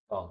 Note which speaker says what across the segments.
Speaker 1: 어.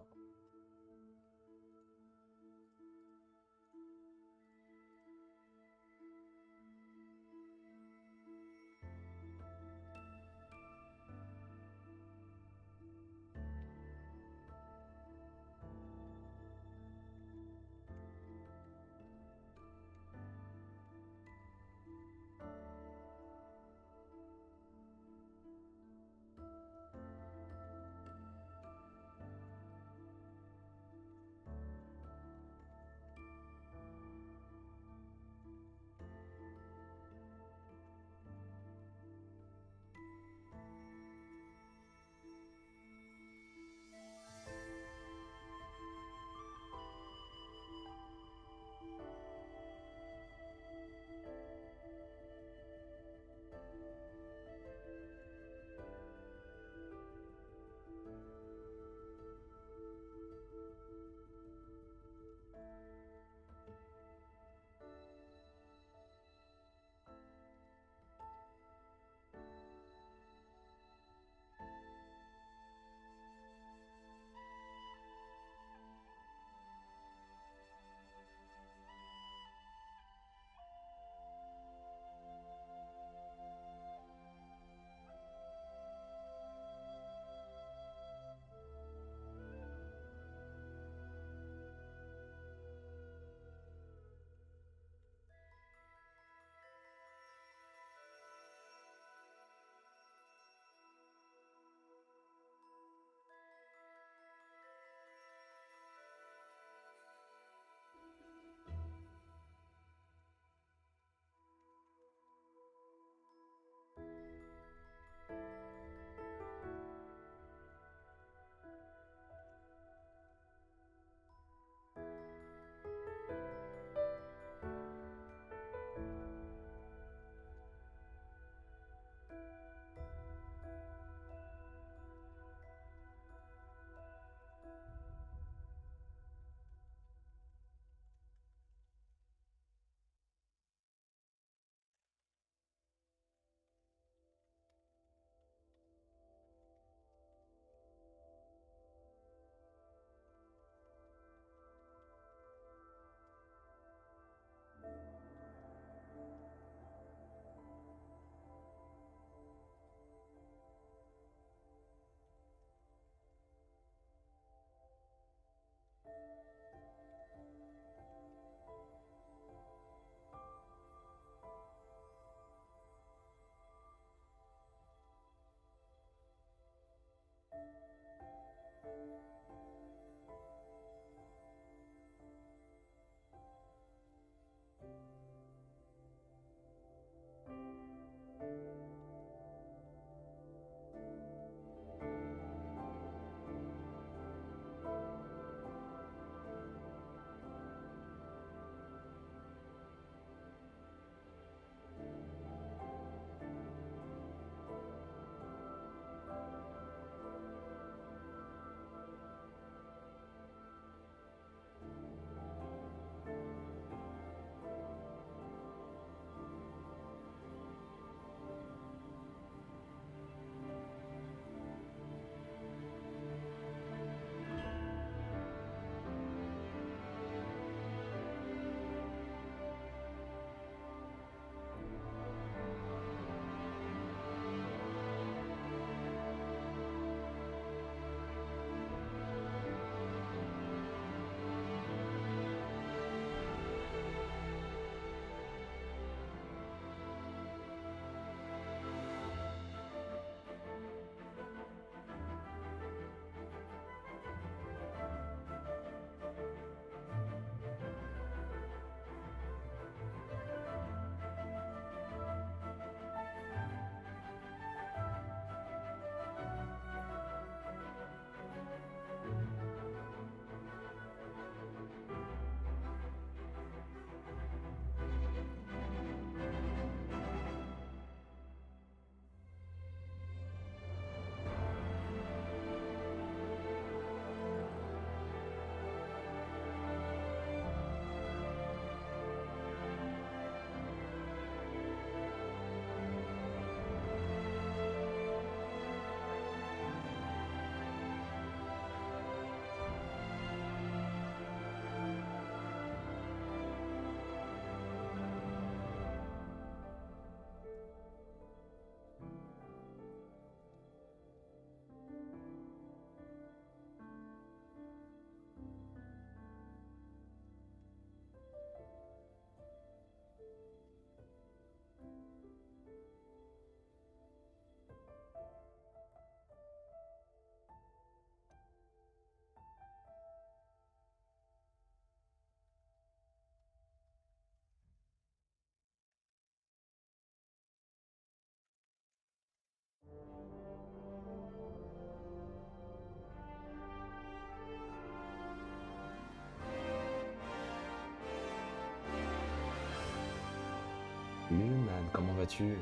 Speaker 1: vas-tu?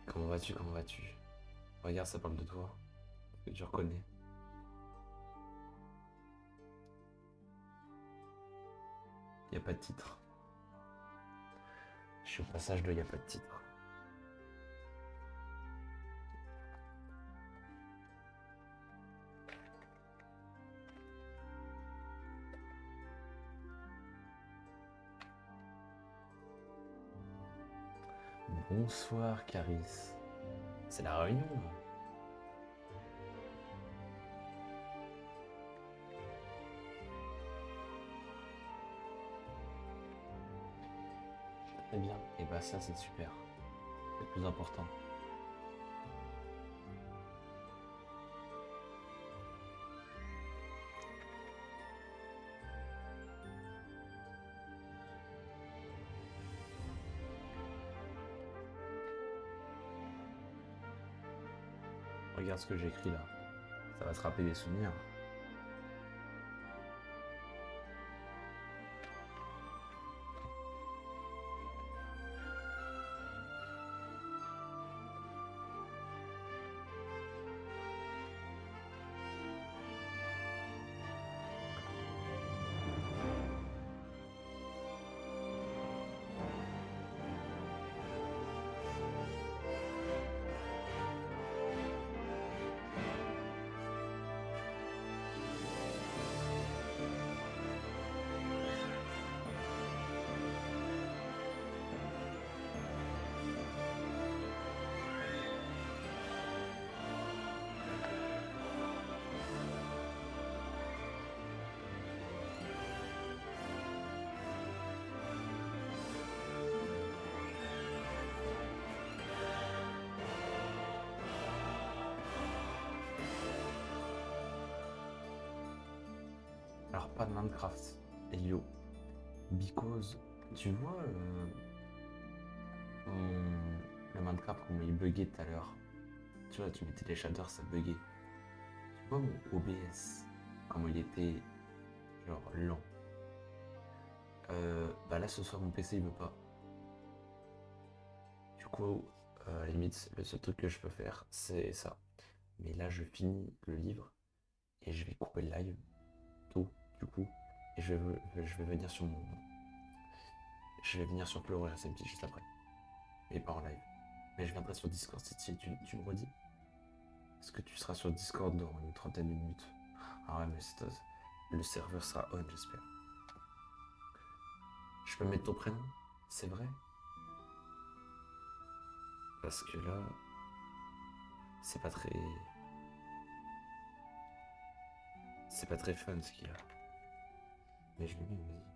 Speaker 1: Comment vas-tu? Comment vas-tu? Regarde, ça parle de toi, que tu reconnais. Y a pas de titre. Je suis au passage de y a pas de titre. Bonsoir, Caris. C'est la réunion, là. Très bien. Et bah ça, c'est super. C'est le plus important. Regarde ce que j'ai écrit là. Ça va te rappeler des souvenirs. Alors, pas de Minecraft. Elio. Because, tu vois, le Minecraft, comment il buguait tout à l'heure. Tu vois, tu mettais les shaders, ça buguait. Tu vois mon OBS, comment il était, genre, lent. Bah là, ce soir, mon PC, il veut pas. Du coup, à la limite, le seul truc que je peux faire, c'est ça. Mais là, je finis le livre et je vais couper le live tôt, du coup. Et je vais venir sur mon. Je vais venir sur Pleurer SMT juste après. Mais pas en live. Mais je viendrai sur Discord si tu me redis. Est-ce que tu seras sur Discord dans une trentaine de minutes? Ah ouais, mais le serveur sera on, j'espère. Je peux mettre ton prénom? C'est vrai? Parce que là, c'est pas très. C'est pas très fun ce qu'il y a. Mais je le mets, vas-y.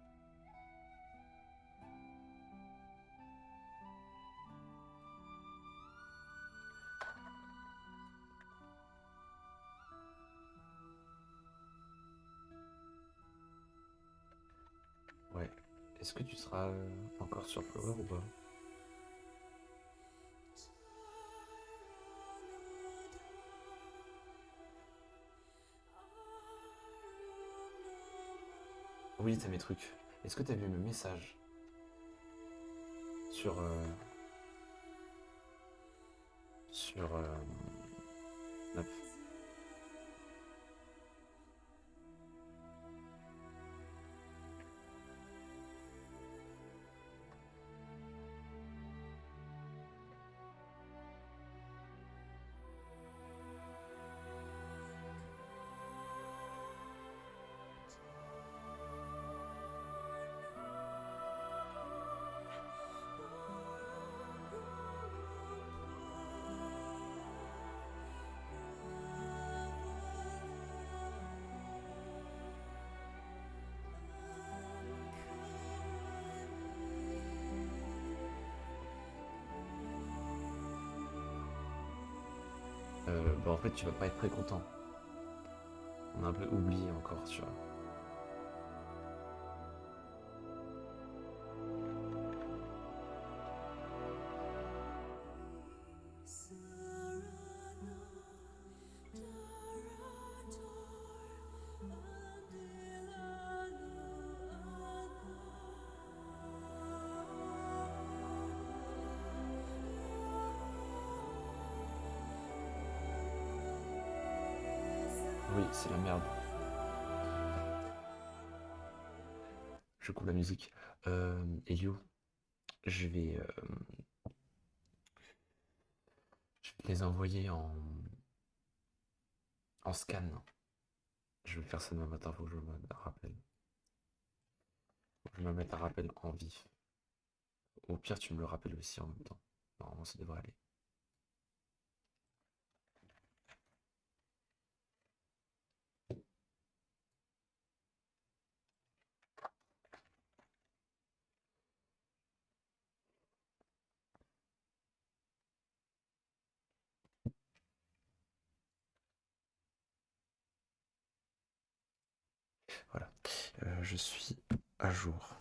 Speaker 1: Ouais. Est-ce que tu seras encore sur Flower ou pas? Oui, t'as mes trucs. Est-ce que t'as vu mes messages sur. Sur. Hop. Bah en fait, tu vas pas être très content. On a un peu oublié encore, tu vois. Oui, c'est la merde. Je coupe la musique. Elio, je vais, euh, je vais te les envoyer en scan. Je vais faire ça demain matin, faut que je me mette un rappel. Faut que je me mette un rappel en vif. Au pire, tu me le rappelles aussi en même temps. Normalement, ça devrait aller. Voilà. Je suis à jour.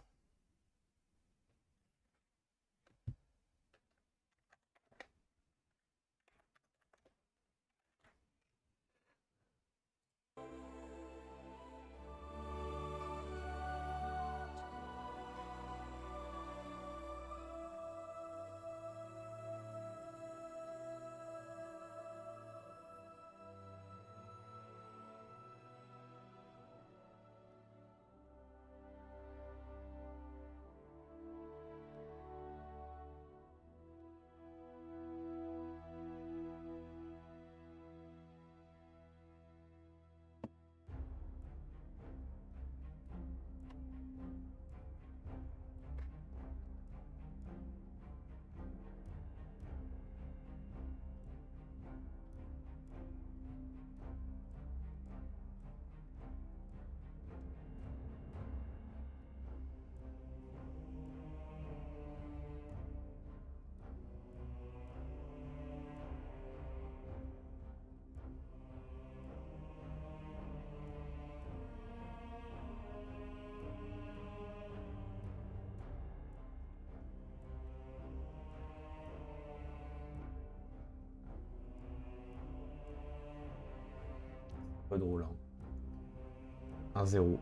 Speaker 1: Pas drôle, hein. 1-0.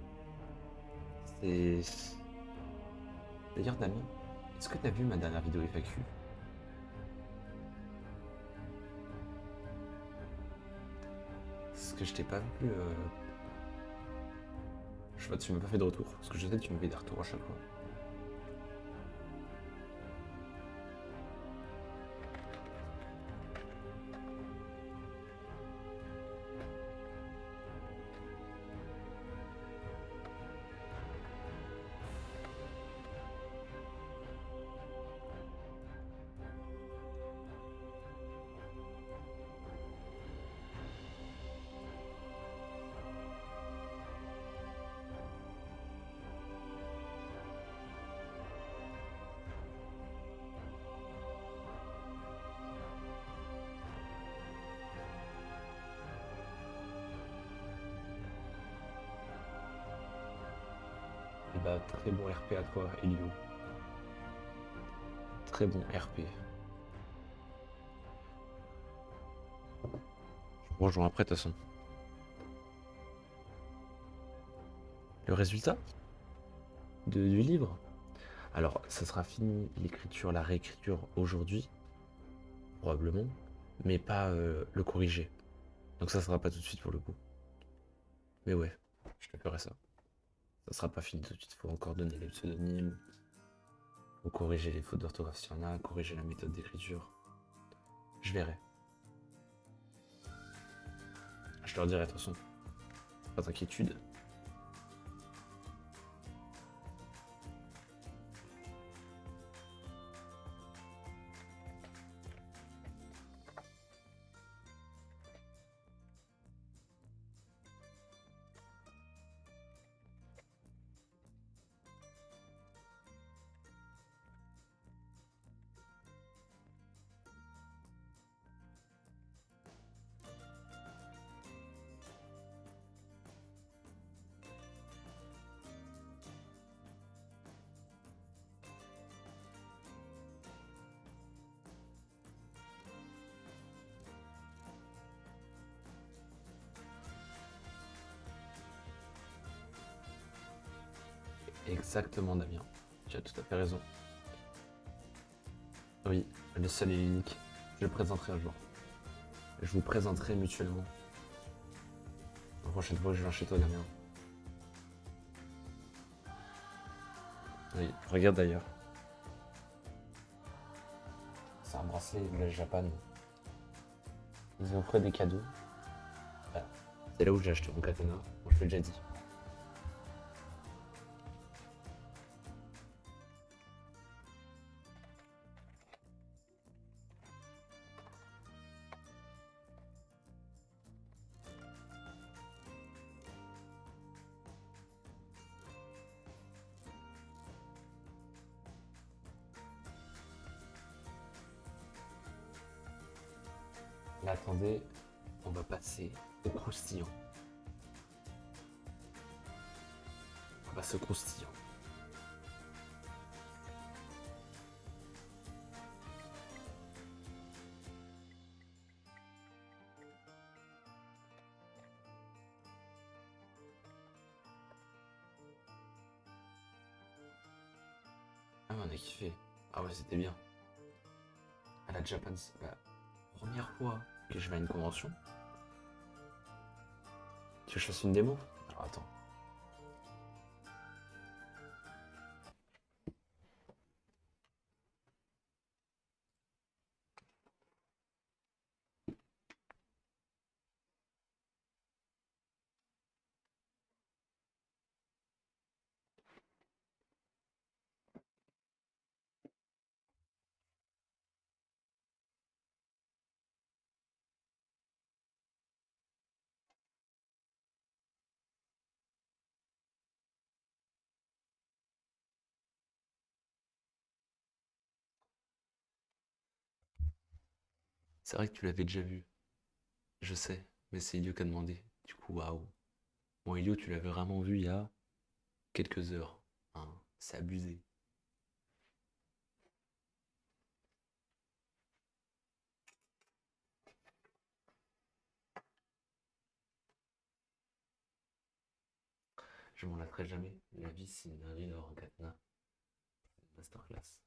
Speaker 1: C'est. D'ailleurs, Damien, est-ce que t'as vu ma dernière vidéo FAQ? Parce que je t'ai pas vu. Je sais pas, tu m'as pas fait de retour. Parce que je sais que tu me fais des retours à chaque fois. Et bah, très bon RP à toi, Elio. Très bon RP. Je vous rejoins après, de toute façon. Le résultat du livre? Alors, ça sera fini l'écriture, la réécriture aujourd'hui, probablement, mais pas le corriger. Donc ça sera pas tout de suite pour le coup. Mais ouais, je te ferai ça. Ça sera pas fini tout de suite, faut encore donner les pseudonymes, faut corriger les fautes d'orthographe s'il y en a, corriger la méthode d'écriture. Je verrai. Je leur dirai de toute façon. Pas d'inquiétude. Exactement, Damien. Tu as tout à fait raison. Oui, le seul et l'unique. Je le présenterai un jour. Je vous présenterai mutuellement prochaine fois que je viens chez toi, Damien. Oui, regarde d'ailleurs. C'est un bracelet Village Japan. Ils ont offert des cadeaux. Voilà. C'est là où j'ai acheté mon katana. Bon, je l'ai déjà dit. Là, attendez, on va passer au croustillant. On va passer au croustillant. Ah, mais on a kiffé. Ah ouais, c'était bien. À la Japan, c'est la première fois que je vais à une convention. Tu veux que je fasse une démo? Alors attends. C'est vrai que tu l'avais déjà vu. Je sais, mais c'est Elio qui a demandé. Du coup, waouh. Bon, Elio, tu l'avais vraiment vu il y a quelques heures. Hein. C'est abusé. Je m'en lasserai jamais. La vie, c'est une dinguerie d'avoir un katana. Masterclass.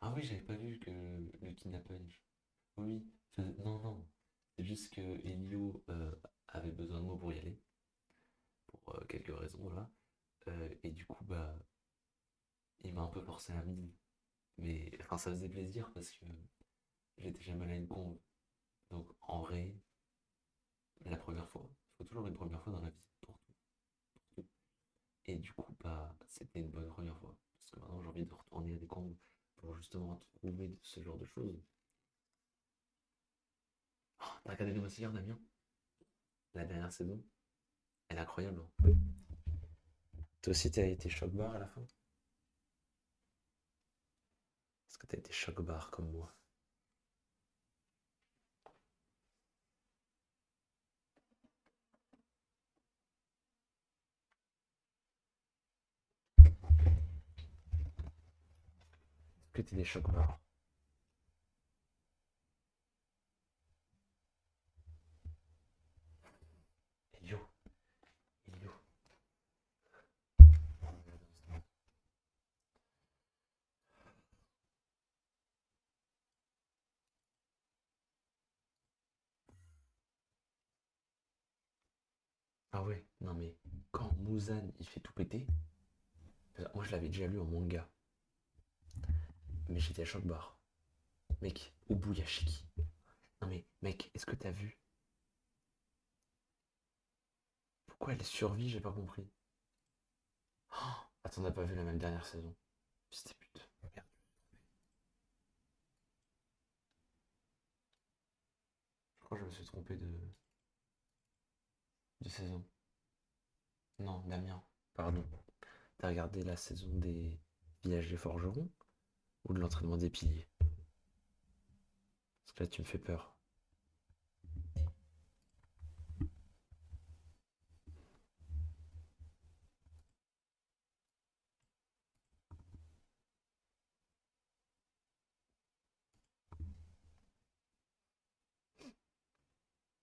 Speaker 1: Ah oui, j'avais pas vu que le kidnappage. Oui, non, non. C'est juste que Elio avait besoin de moi pour y aller. Pour quelques raisons, voilà. Et du coup, bah, il m'a un peu forcé la mise. Mais, enfin, ça faisait plaisir parce que j'étais jamais allé à une con. Donc, en vrai, la première fois. Il faut toujours une première fois dans la vie. Pour tout. Et du coup, bah, c'était une bonne première fois. Parce que maintenant, j'ai envie de retourner à des camps pour justement trouver ce genre de choses. Oh, t'as regardé le hier, Damien? La dernière saison? Elle est incroyable, hein. Toi aussi, t'as été choc-bar à la fin? Est-ce que t'as été choc-bar comme moi? Est-ce que t'es des choc-bar? Elio, Elio. Ah ouais, non mais quand Muzan il fait tout péter, moi je l'avais déjà lu en manga, mais j'étais à choc-bar. Mec, Ubuyashiki. Non mais mec, est-ce que t'as vu? Pourquoi elle survit, j'ai pas compris. Oh, attends, on n'a pas vu la même dernière saison. C'était putain. Merde. Je crois que je me suis trompé de saison. Non, Damien, pardon. T'as regardé la saison des villages des forgerons ou de l'entraînement des piliers? Parce que là, tu me fais peur.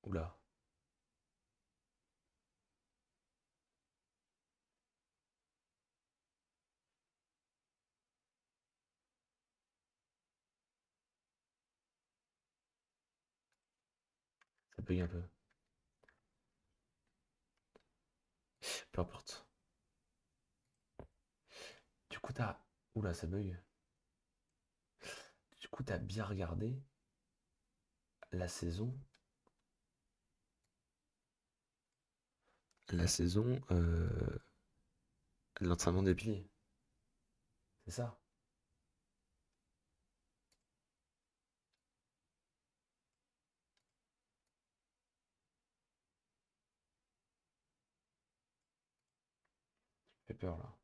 Speaker 1: Oula. Ça bug un peu. Peu importe. Du coup, t'as. Oula, ça bug. Du coup, t'as bien regardé la saison. La saison de l'entraînement des piliers. C'est ça. Fait peur là.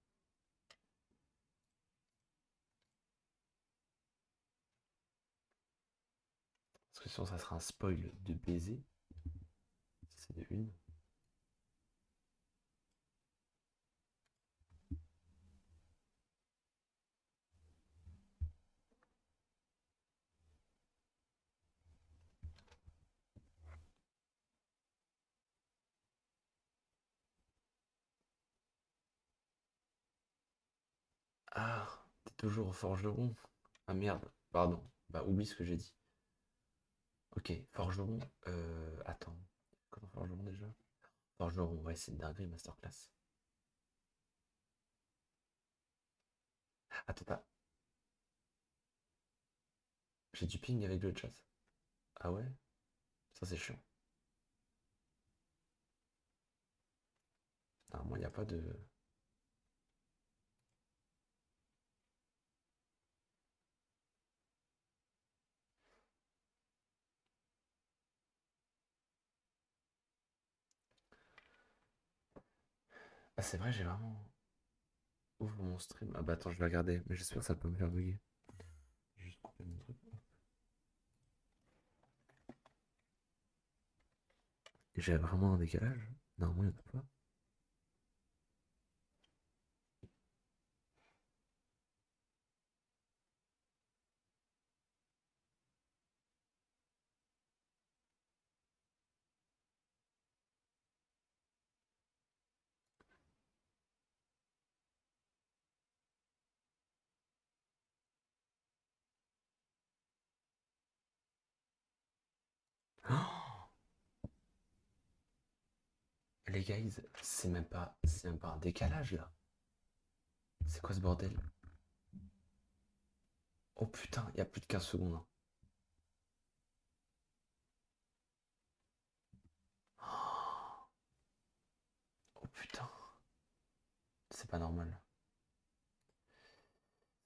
Speaker 1: Parce que sinon, ça sera un spoil de baiser. C'est de une. Ah, t'es toujours au forgeron. Ah merde, pardon. Bah, oublie ce que j'ai dit. Ok, forgeron. Attends. Comment forgeron déjà? Forgeron, ouais, c'est une dinguerie, masterclass. Attends, j'ai du ping avec le chat. Ah ouais? Ça, c'est chiant. Normalement, il n'y a pas de. Ah, c'est vrai, j'ai vraiment. Ouvre mon stream. Ah bah attends, je vais regarder. Mais j'espère que ça peut me faire bugger. Juste couper mon truc. J'ai vraiment un décalage? Normalement, il n'y en a pas. Oh, les guys, c'est même pas un décalage là. C'est quoi ce bordel? Oh putain, il y a plus de 15 secondes, hein. Oh putain, c'est pas normal.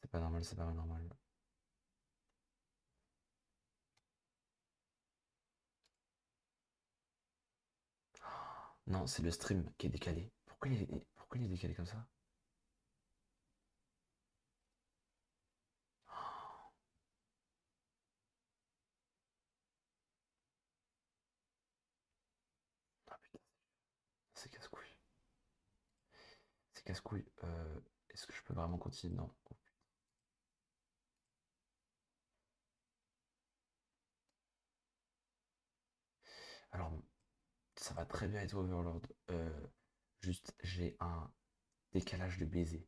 Speaker 1: C'est pas normal, c'est pas normal. Non, c'est le stream qui est décalé. Pourquoi il est décalé comme ça? Ah putain, c'est casse-couille. C'est casse-couille. Est-ce que je peux vraiment continuer? Non. Alors, ça va très bien être Overlord. Juste, j'ai un décalage de baiser.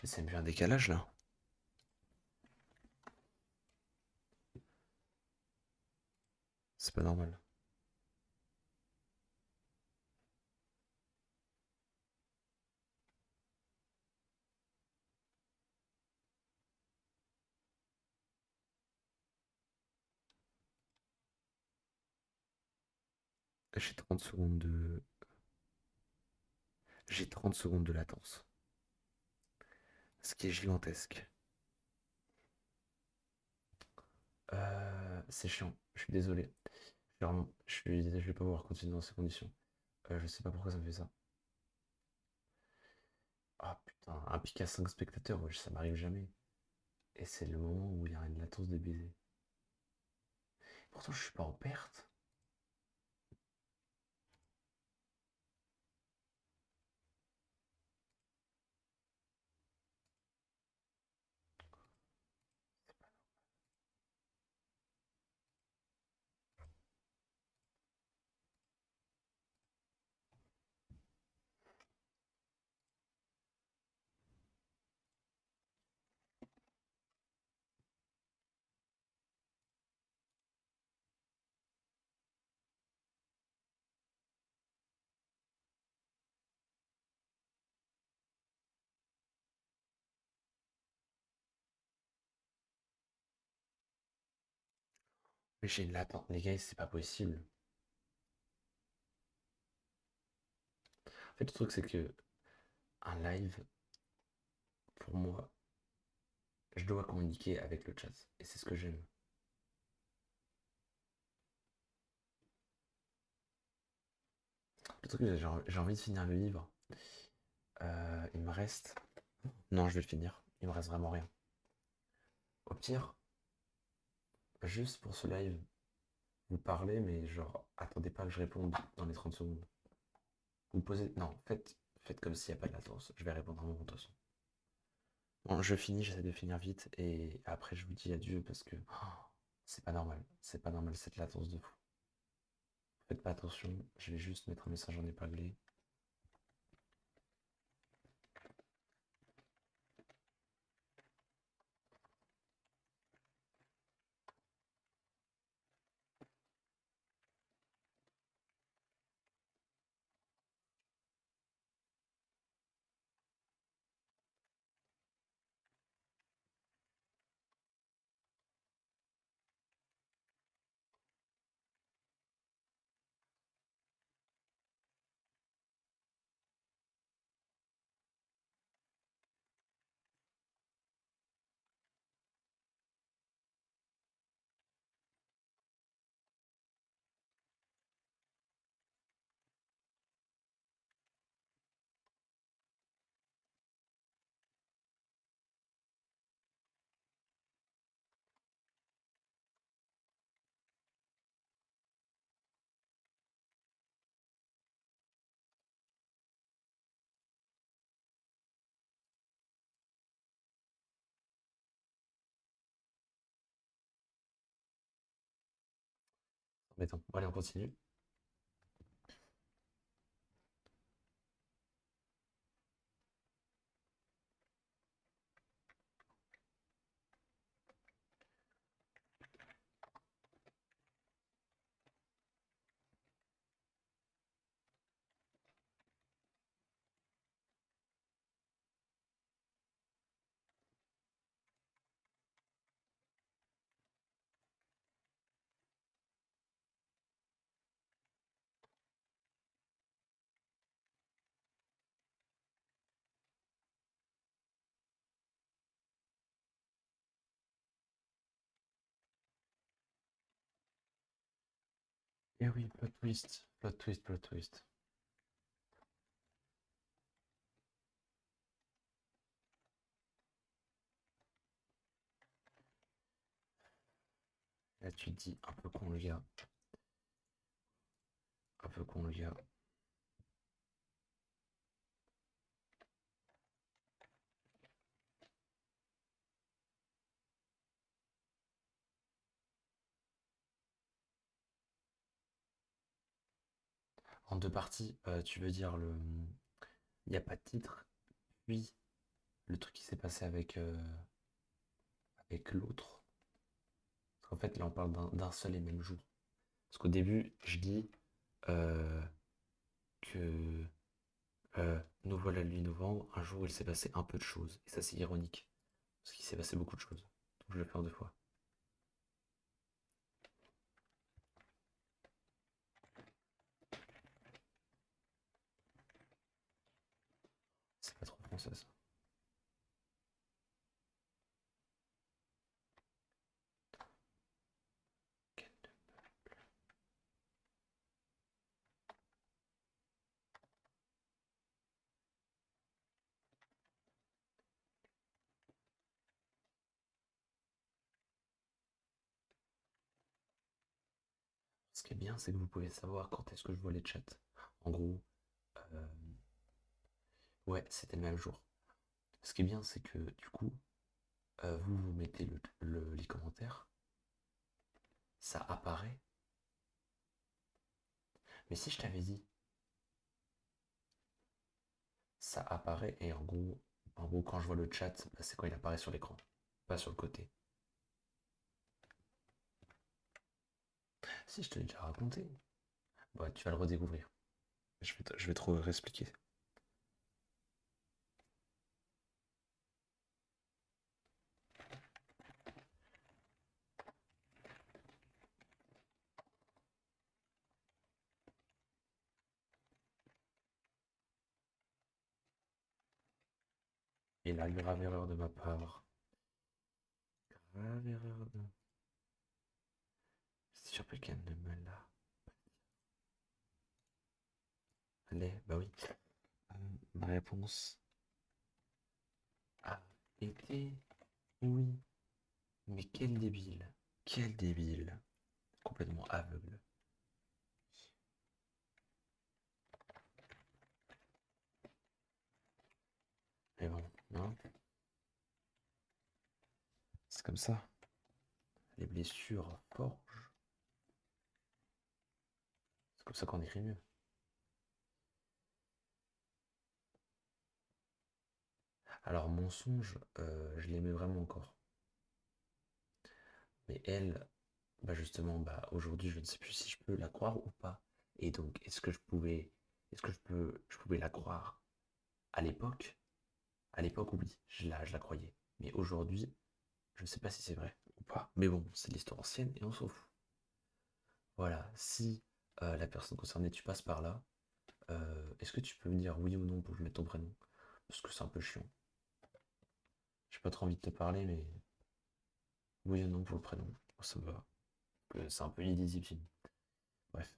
Speaker 1: Mais c'est bien un décalage là. C'est pas normal. J'ai 30 secondes de. J'ai 30 secondes de latence. Ce qui est gigantesque. C'est chiant. Je suis désolé. Je vais pas pouvoir continuer dans ces conditions. Je sais pas pourquoi ça me fait ça. Ah putain, un pic à 5 spectateurs, wesh, ça m'arrive jamais. Et c'est le moment où il y a une latence de baiser. Pourtant, je suis pas en perte. Mais j'ai une latence. Les gars, c'est pas possible. En fait, le truc, c'est que un live, pour moi, je dois communiquer avec le chat. Et c'est ce que j'aime. Le truc, c'est que j'ai envie de finir le livre. Il me reste. Non, je vais le finir. Il me reste vraiment rien. Au pire, juste pour ce live, vous parlez, mais genre, attendez pas que je réponde dans les 30 secondes. Vous posez. Non, faites comme s'il n'y a pas de latence. Je vais répondre à un moment de toute façon. Bon, je finis, j'essaie de finir vite et après je vous dis adieu parce que c'est pas normal. C'est pas normal cette latence de fou. Faites pas attention, je vais juste mettre un message en épinglé. Embêtant. Bon, allez, on continue. Et oui, plot twist, plot twist, plot twist. Là, tu te dis un peu con le gars. Un peu con le gars. En deux parties, tu veux dire le. Il n'y a pas de titre. Puis, le truc qui s'est passé avec l'autre. Parce qu'en fait, là, on parle d'un seul et même jour. Parce qu'au début, je dis euh, que nous voilà le 8 novembre, un jour où il s'est passé un peu de choses. Et ça, c'est ironique. Parce qu'il s'est passé beaucoup de choses. Donc, je vais le faire deux fois. C'est pas trop français, ça. Ce qui est bien, c'est que vous pouvez savoir quand est-ce que je vois les chats. En gros, euh, ouais, c'était le même jour. Ce qui est bien, c'est que du coup, vous mettez les commentaires, ça apparaît. Mais si je t'avais dit, ça apparaît et en gros, quand je vois le chat, bah, c'est quand il apparaît sur l'écran, pas sur le côté. Si je te l'ai déjà raconté, bah, tu vas le redécouvrir. Je vais te réexpliquer. Et la grave erreur de ma part. Grave erreur de... C'est sûr qu'elle ne me l'a. Allez, bah oui. Euh, Ma réponse a été oui. Mais quel débile. Quel débile. Complètement aveugle. Mais bon, hein, c'est comme ça. Les blessures forgent. C'est comme ça qu'on écrit mieux. Alors, mensonge, je l'aimais vraiment encore. Mais elle, bah justement, bah aujourd'hui, je ne sais plus si je peux la croire ou pas. Et donc, est-ce que je pouvais la croire à l'époque? À l'époque, oui, je la croyais. Mais aujourd'hui, je ne sais pas si c'est vrai ou pas. Mais bon, c'est l'histoire ancienne et on s'en fout. Voilà, si la personne concernée, tu passes par là, est-ce que tu peux me dire oui ou non pour que je mette ton prénom? Parce que c'est un peu chiant. J'ai pas trop envie de te parler, mais oui ou non pour le prénom. Ça me va. C'est un peu illisible. Bref.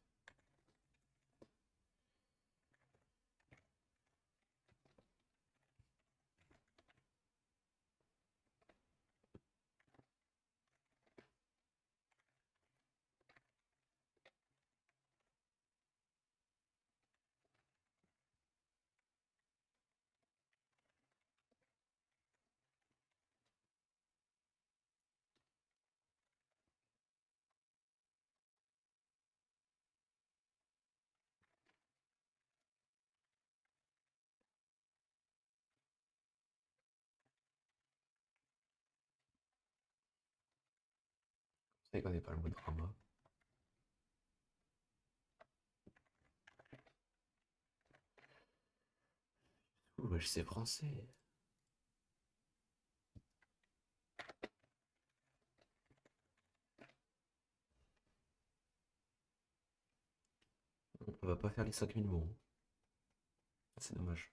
Speaker 1: C'est qu'on n'est pas le mot drama. Ouh, je sais français. On va pas faire les 5000 mots, hein. C'est dommage.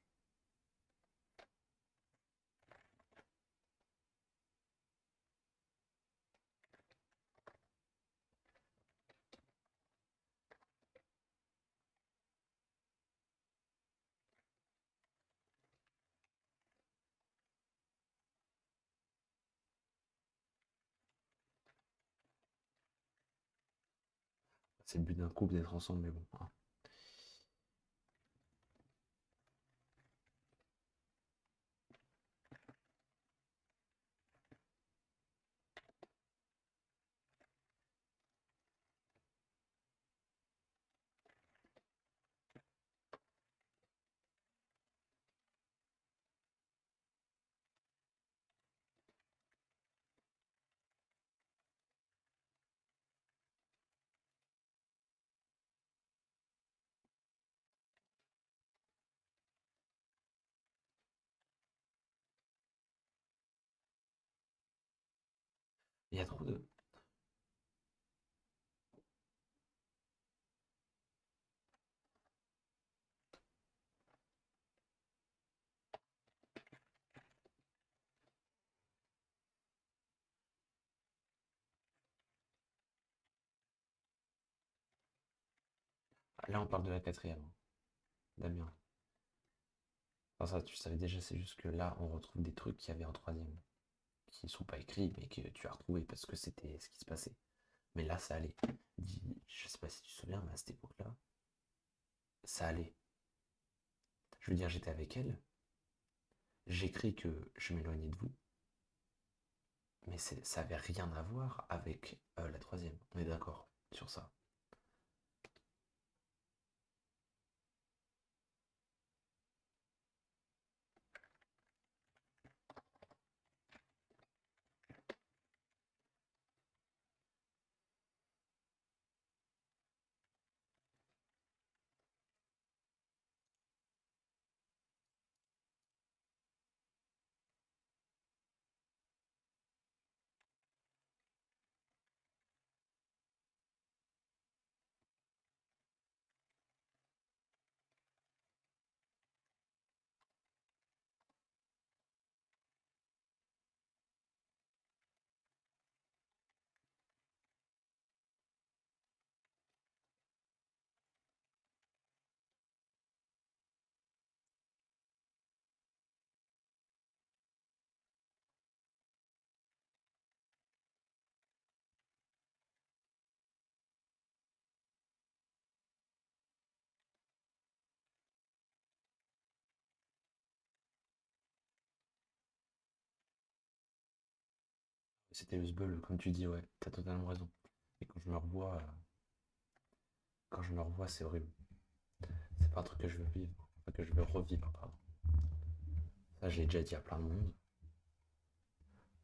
Speaker 1: C'est le but d'un couple d'être ensemble, mais bon, hein. Il y a trop de... Là, on parle de la quatrième, hein, Damien. Enfin, ça, tu savais déjà, c'est juste que là, on retrouve des trucs qu'il y avait en troisième, qui ne sont pas écrits, mais que tu as retrouvés parce que c'était ce qui se passait. Mais là, ça allait. Je sais pas si tu te souviens, mais à cette époque-là, ça allait. Je veux dire, j'étais avec elle, j'écris que je m'éloignais de vous, mais ça avait rien à voir avec la troisième. On est d'accord sur ça. C'était le sbeul, comme tu dis, ouais, t'as totalement raison. Et quand je me revois, c'est horrible. C'est pas un truc que je veux vivre, enfin, que je veux revivre, pardon. Ça, j'ai déjà dit à plein de monde.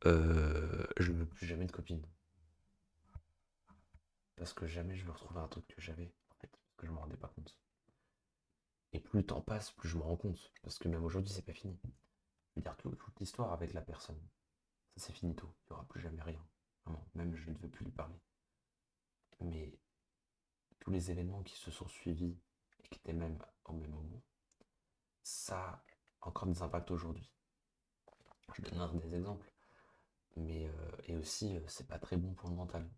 Speaker 1: Je veux plus jamais de copine. Parce que jamais je veux retrouver un truc que j'avais, en fait, parce que je me rendais pas compte. Et plus le temps passe, plus je me rends compte. Parce que même aujourd'hui, c'est pas fini. Je veux dire, toute l'histoire avec la personne, ça c'est finito. Il n'y aura plus jamais rien. Vraiment, même je ne veux plus lui parler. Mais tous les événements qui se sont suivis et qui étaient même au même moment, ça a encore des impacts aujourd'hui. Je donnerai des exemples. Mais et aussi, c'est pas très bon pour le mental.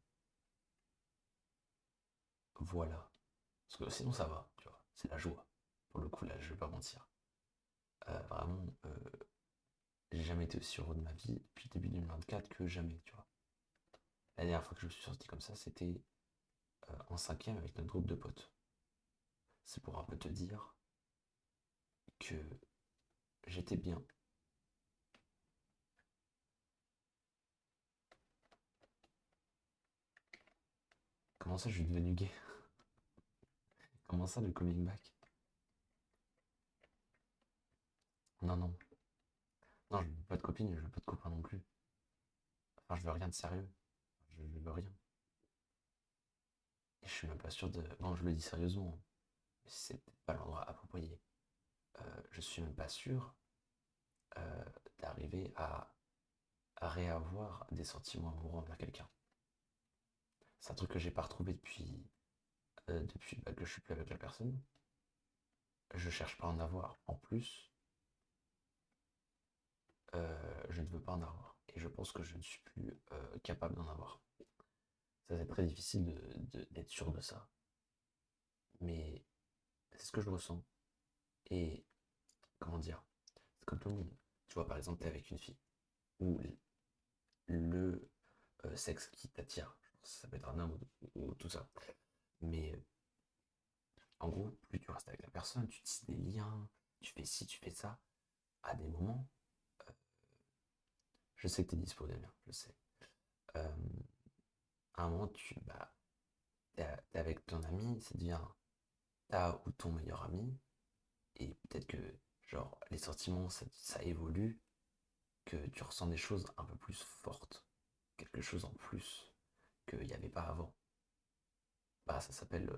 Speaker 1: Voilà. Parce que sinon, ça va, tu vois. C'est la joie. Pour le coup, là, je vais pas mentir. Vraiment, j'ai jamais été aussi heureux de ma vie depuis le début 2024 que jamais, tu vois. La dernière fois que je me suis sorti comme ça, c'était en cinquième avec notre groupe de potes. C'est pour un peu te dire que j'étais bien. Comment ça, je suis devenu gay? Comment ça, le coming back? Non, non. Non, je veux pas de copine, je veux pas de copain non plus. Enfin, je veux rien de sérieux. Je veux rien. Et je suis même pas sûr de. Bon, je le dis sérieusement, hein, mais c'est peut-être pas l'endroit approprié. Je suis même pas sûr d'arriver à réavoir des sentiments amoureux envers quelqu'un. C'est un truc que j'ai pas retrouvé depuis bah, que je suis plus avec la personne. Je cherche pas à en avoir. En plus, je ne veux pas en avoir. Et je pense que je ne suis plus capable d'en avoir. Ça, c'est très difficile d'être sûr de ça. Mais c'est ce que je ressens. Et comment dire? C'est comme tout le monde. Tu vois, par exemple, tu es avec une fille. Ou le sexe qui t'attire. Ça peut être un homme ou tout ça. Mais en gros, plus tu restes avec la personne, tu tisses des liens, tu fais ci, tu fais ça. À des moments, je sais que tu es dispo, Damien, je sais. Euh, à un moment, t'es avec ton ami, ça devient ta ou ton meilleur ami, et peut-être que, genre, les sentiments, ça évolue, que tu ressens des choses un peu plus fortes, quelque chose en plus qu'il n'y avait pas avant. Bah, ça s'appelle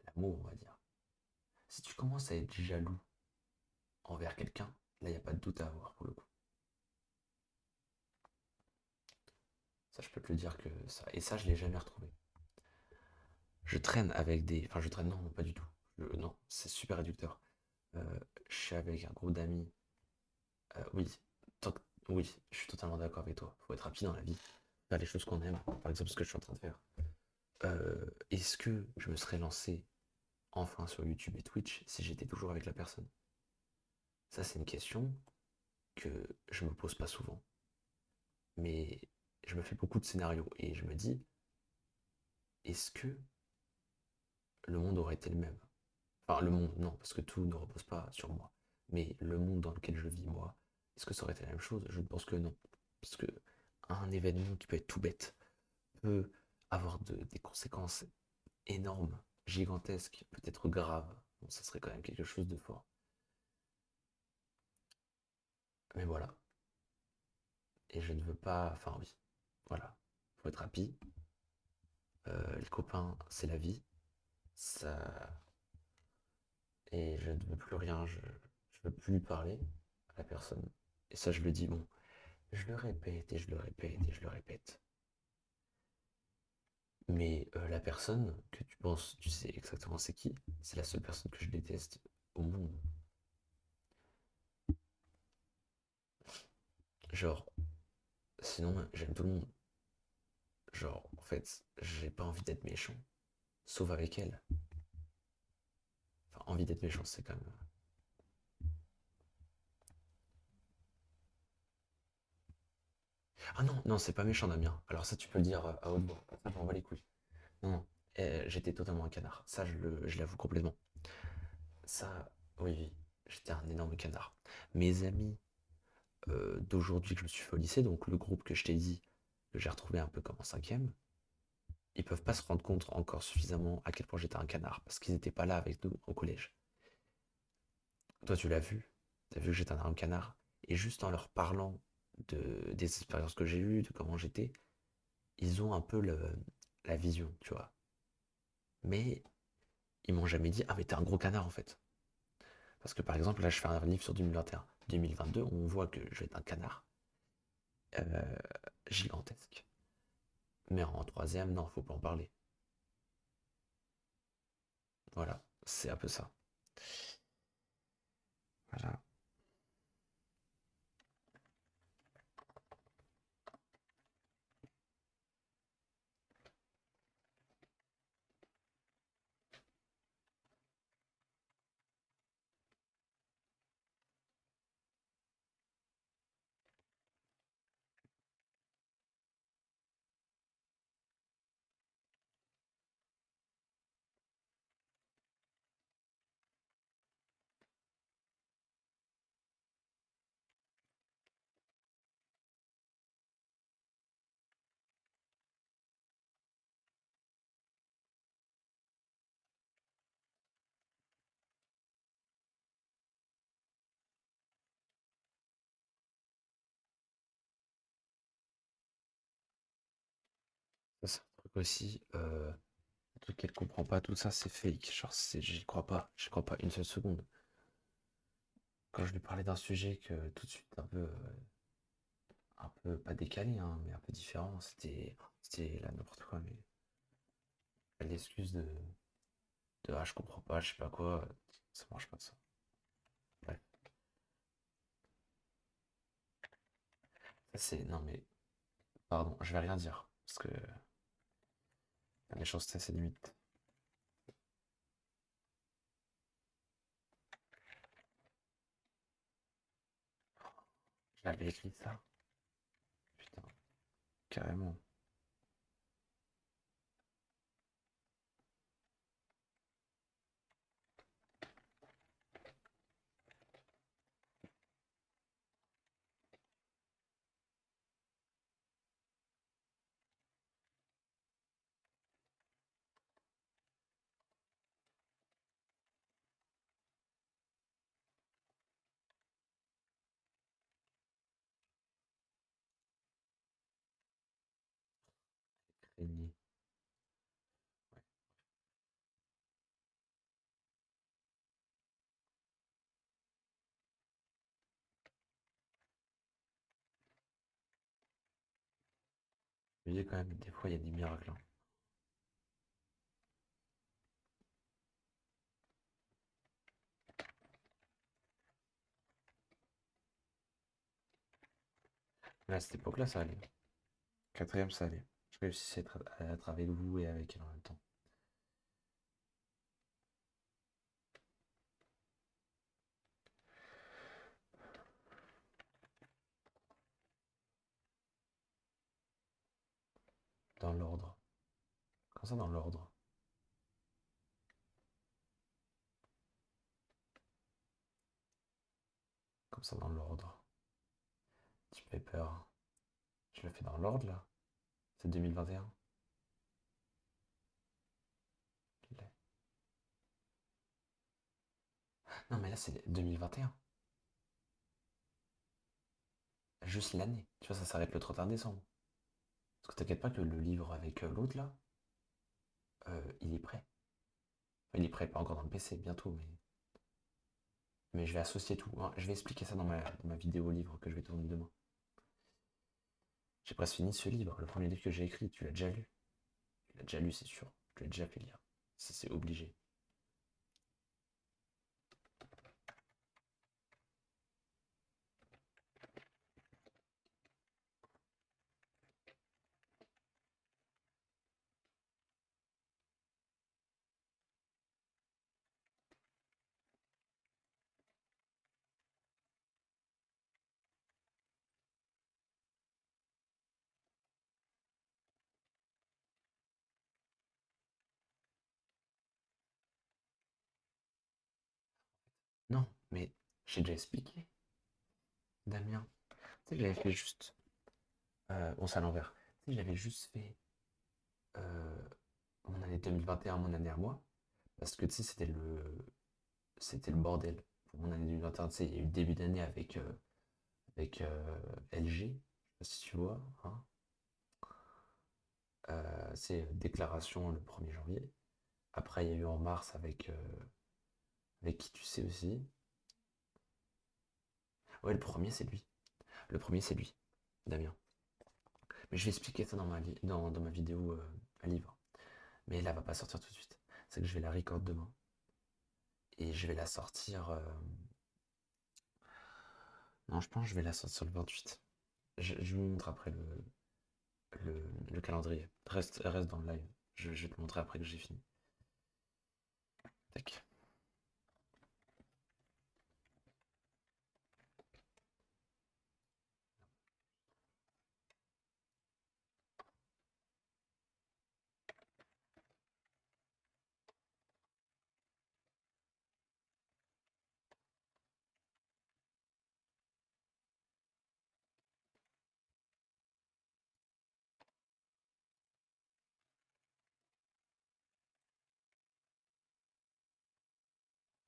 Speaker 1: l'amour, on va dire. Si tu commences à être jaloux envers quelqu'un, là, il n'y a pas de doute à avoir pour le coup. Ça, je peux te le dire que ça. Et ça, je l'ai jamais retrouvé. Je traîne avec des. Enfin, je traîne, non, pas du tout. Non, c'est super réducteur. Je suis avec un groupe d'amis. Oui, oui, je suis totalement d'accord avec toi. Faut être rapide dans la vie. Faire les choses qu'on aime. Par exemple, ce que je suis en train de faire. Est-ce que je me serais lancé enfin sur YouTube et Twitch si j'étais toujours avec la personne? Ça, c'est une question que je me pose pas souvent. Mais je me fais beaucoup de scénarios et je me dis, est-ce que le monde aurait été le même? Enfin, le monde, non, parce que tout ne repose pas sur moi. Mais le monde dans lequel je vis, moi, est-ce que ça aurait été la même chose? Je ne pense que non. Parce que un événement qui peut être tout bête peut avoir des conséquences énormes, gigantesques, peut-être graves. Bon, ça serait quand même quelque chose de fort. Mais voilà. Et je ne veux pas. Enfin, oui. Voilà. Faut être happy. Les copains, c'est la vie. Ça. Et je ne veux plus rien. Je veux plus parler à la personne. Et ça, je le dis, bon. Je le répète et je le répète et je le répète. Mais la personne que tu penses, tu sais exactement c'est qui, c'est la seule personne que je déteste au monde. Genre, sinon, j'aime tout le monde. Genre, en fait, j'ai pas envie d'être méchant. Sauf avec elle. Enfin, envie d'être méchant, c'est quand même. Ah non, non, c'est pas méchant, Damien. Alors ça, tu peux le dire à haute voix. Ça, j'en bats les couilles. Non, non. J'étais totalement un canard. Ça, je l'avoue complètement. Ça, oui, oui. J'étais un énorme canard. Mes amis d'aujourd'hui que je me suis fait au lycée, donc le groupe que je t'ai dit, que j'ai retrouvé un peu comme en cinquième, ils peuvent pas se rendre compte encore suffisamment à quel point j'étais un canard, parce qu'ils n'étaient pas là avec nous au collège. Toi, tu l'as vu, tu as vu que j'étais un canard, et juste en leur parlant des expériences que j'ai eues, de comment j'étais, ils ont un peu la vision, tu vois. Mais ils m'ont jamais dit, ah mais t'es un gros canard en fait. Parce que par exemple, là je fais un livre sur 2021. 2022, on voit que je vais être un canard euh, gigantesque. Mais en troisième, non, faut pas en parler. Voilà, c'est un peu ça. Voilà. Ça, c'est un truc aussi. Le truc qu'elle comprend pas, tout ça, c'est fake. Genre, j'y crois pas. J'y crois pas une seule seconde. Quand je lui parlais d'un sujet que tout de suite un peu pas décalé, hein, mais un peu différent, c'était là n'importe quoi. Mais l'excuse de ah, je comprends pas, je sais pas quoi, ça marche pas ça. Bref, ça c'est. Non mais, pardon, je vais rien dire. Parce que la méchanceté, c'est limite. J'avais écrit ça. Putain, carrément. Régnier. Ouais. Mais il y a quand même, des fois, il y a des miracles, hein. Mais à cette époque-là, ça allait. Quatrième, ça allait. Je réussissais à être avec vous et avec elle en même temps. Dans l'ordre. Comme ça, dans l'ordre. Comme ça, dans l'ordre. Tu me fais peur. Je le fais dans l'ordre, là. C'est 2021. Non, mais là, c'est 2021. Juste l'année. Tu vois, ça s'arrête le 31 décembre. Parce que t'inquiète pas que le livre avec l'autre, là, il est prêt. Enfin, il est prêt, pas encore dans le PC, bientôt, mais je vais associer tout, hein. Je vais expliquer ça dans ma vidéo livre que je vais tourner demain. J'ai presque fini ce livre, le premier livre que j'ai écrit, tu l'as déjà lu. Tu l'as déjà lu, c'est sûr. Tu l'as déjà fait lire. C'est obligé. Non, mais j'ai déjà expliqué, Damien. Tu sais, j'avais fait juste. Bon, c'est à l'envers. Si j'avais juste fait euh, mon année 2021, mon année à moi, parce que tu sais, c'était le bordel. Pour mon année 2021, tu sais, il y a eu le début d'année avec LG, je sais pas si tu vois, hein. C'est déclaration le 1er janvier. Après, il y a eu en mars avec qui tu sais aussi. Ouais, le premier, c'est lui. Le premier, c'est lui, Damien. Mais je vais expliquer ça dans ma vidéo à livre. Mais là, elle va pas sortir tout de suite. C'est que je vais la record demain. Et je vais la sortir. Non, je pense que je vais la sortir le 28. Je vous montre après le calendrier. Reste dans le live. Je vais te montrer après que j'ai fini. Tac.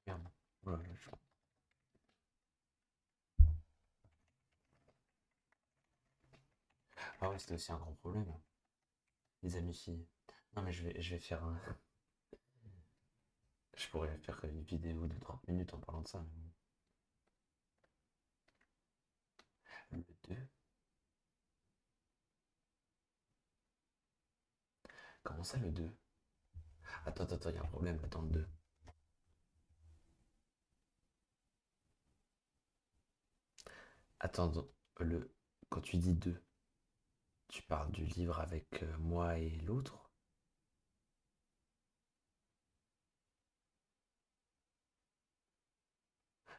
Speaker 1: Merde. Ouais, ouais, Ah ouais, c'était aussi un gros problème. Les amis filles. Non, mais je vais faire un. Je pourrais faire une vidéo de 30 minutes en parlant de ça. Le 2. Comment ça, le 2? Attends, attends, il y a un problème là dans le 2. Attends, quand tu dis 2, tu parles du livre avec moi et l'autre?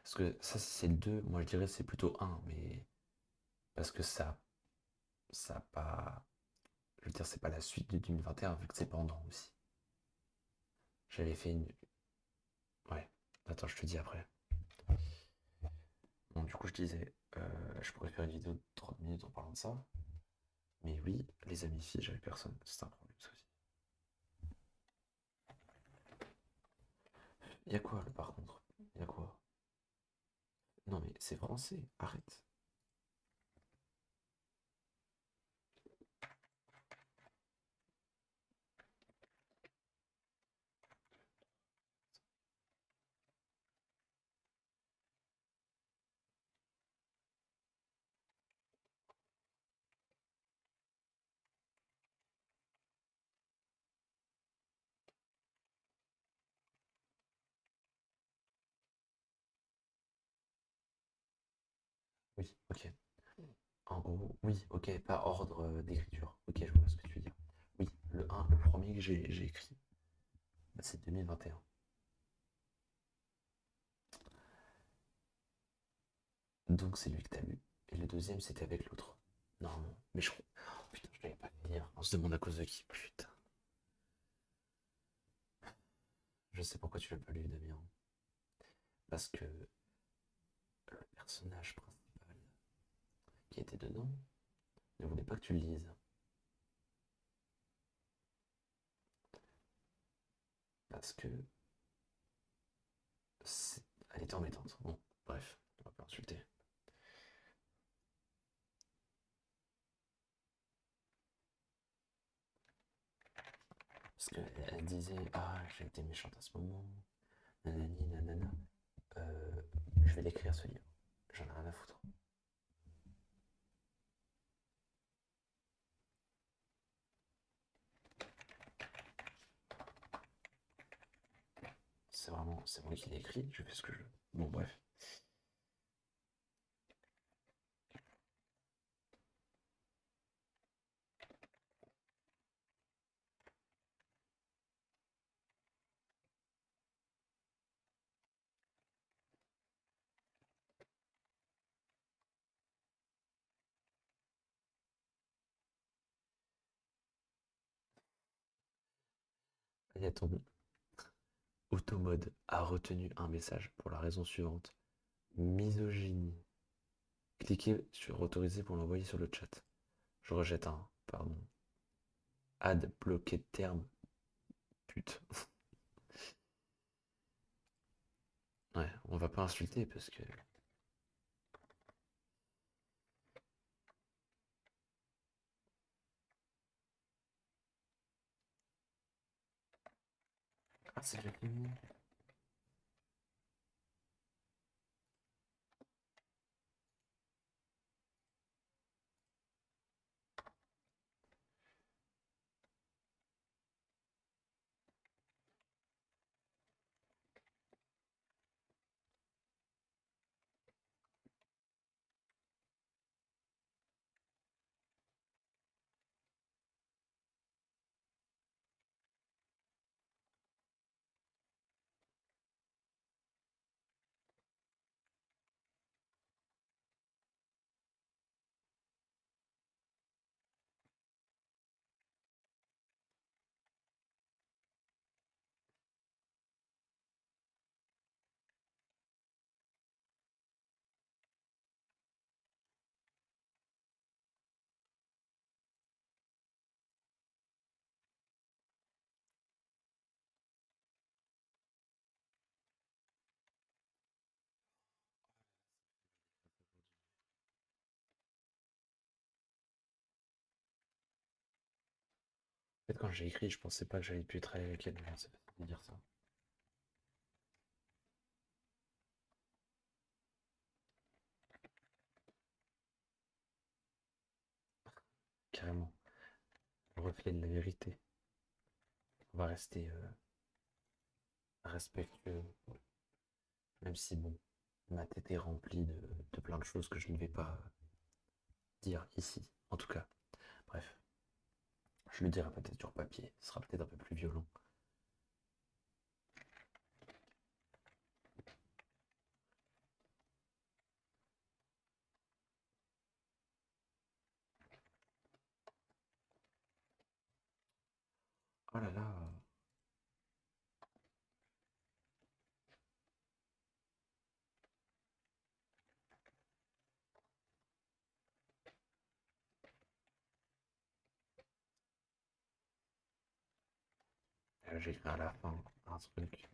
Speaker 1: Parce que ça, si c'est le 2, moi je dirais c'est plutôt un, mais parce que ça a pas. Je veux dire, c'est pas la suite de 2021, vu que c'est pendant aussi. J'avais fait une. Ouais. Attends, je te dis après. Bon, du coup, je disais, je pourrais faire une vidéo de 30 minutes en parlant de ça. Mais oui, les amis filles, j'avais personne. C'est un problème, ça aussi. Y a quoi, là, par contre? Y a quoi? Non, mais c'est français, arrête. Oui, ok. En gros, oui, ok, pas ordre d'écriture. Ok, je vois ce que tu veux dire. Oui, le premier que j'ai écrit, bah, c'est 2021. Donc c'est lui que t'as lu. Et le deuxième, c'était avec l'autre. Normalement. Mais je crois. Oh, putain, je l'avais pas fait lire. On se demande à cause de qui. Putain. Je sais pourquoi tu l'as pas lu, Damien. Parce que le personnage principal qui était dedans ne voulait pas que tu le lises. Parce que elle était embêtante. Bon, bref, on va pas insulter. Parce qu'elle disait, ah, j'ai été méchante à ce moment, nanani, nanana. Euh, je vais l'écrire ce livre. J'en ai rien à foutre. C'est moi qui l'ai écrit, je fais ce que je veux. Bon, bref. Il y a ton automode a retenu un message pour la raison suivante. Misogynie. Cliquez sur autoriser pour l'envoyer sur le chat. Je rejette un, pardon. Add bloqué de terme. Pute. Ouais, on va pas insulter parce que. Ah, c'est déjà fini. En fait, quand j'ai écrit, je pensais pas que j'allais plus travailler avec elle. C'est facile de dire ça. Carrément. Le reflet de la vérité. On va rester respectueux. Même si, bon, ma tête est remplie de plein de choses que je ne vais pas dire ici. En tout cas, bref. Je le dirai peut-être sur papier. Ce sera peut-être un peu plus violent. Oh là là. J'écris à la fin un truc.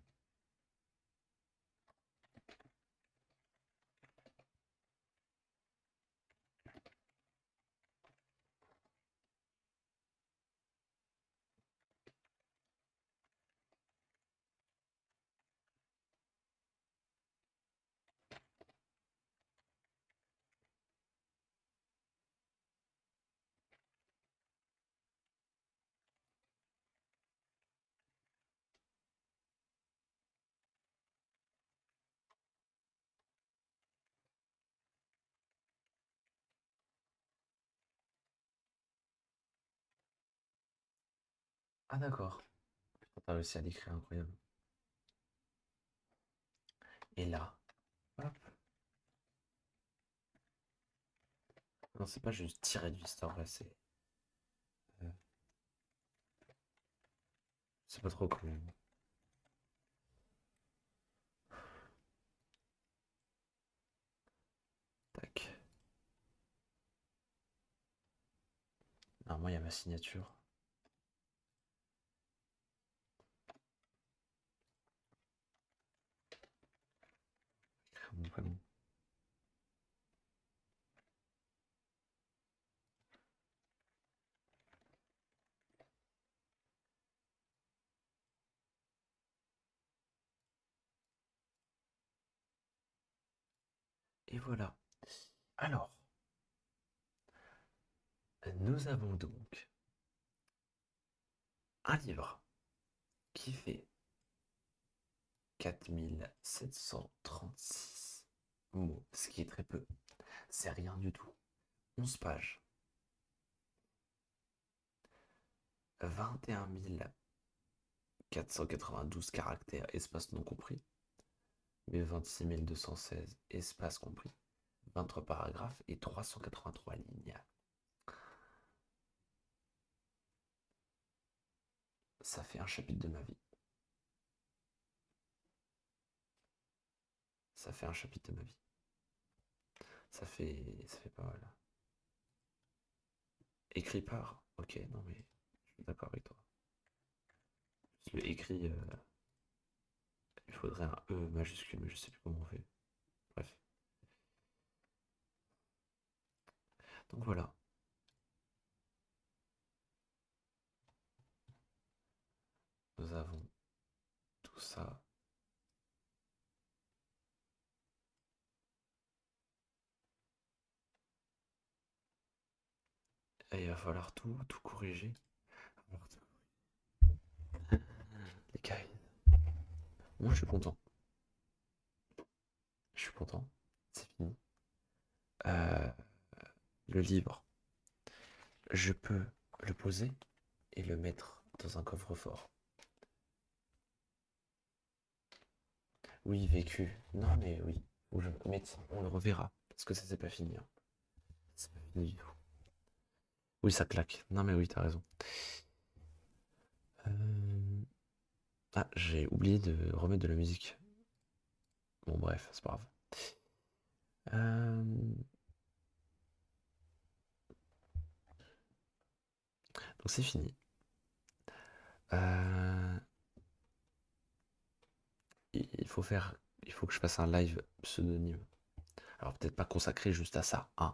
Speaker 1: Ah d'accord. T'as réussi à l'écrire, incroyable. Et là, hop. Non, c'est pas juste tirer du store, là, euh, c'est pas trop comment. Tac. Normalement, il y a ma signature. Écrire mon prénom. Et voilà. Alors, nous avons donc un livre qui fait 4736 mots, ce qui est très peu. C'est rien du tout. 11 pages. 21 492 caractères, espace non compris. Mais 26 216 espace compris. 23 paragraphes et 383 lignes. Ça fait un chapitre de ma vie. Ça fait un chapitre de ma vie. Ça fait pas mal. écrit par. Ok, non mais je suis d'accord avec toi. Le écrit, il faudrait un E majuscule, mais je sais plus comment on fait. Bref. Donc voilà, nous avons tout ça. Et il va falloir tout corriger. Les cahiers. Moi je suis content. Je suis content. C'est fini. Euh, le livre, je peux le poser et le mettre dans un coffre-fort. Oui, vécu. Non, mais oui. Mais on le reverra. Parce que ça, c'est pas fini, hein. C'est pas fini du tout. Oui, ça claque. Non, mais oui, t'as raison. Euh, Ah, j'ai oublié de remettre de la musique. Bon, bref, c'est pas grave. Euh, Donc, c'est fini. Euh, Il faut faire. Il faut que je fasse un live pseudonyme. Alors, peut-être pas consacré juste à ça, hein.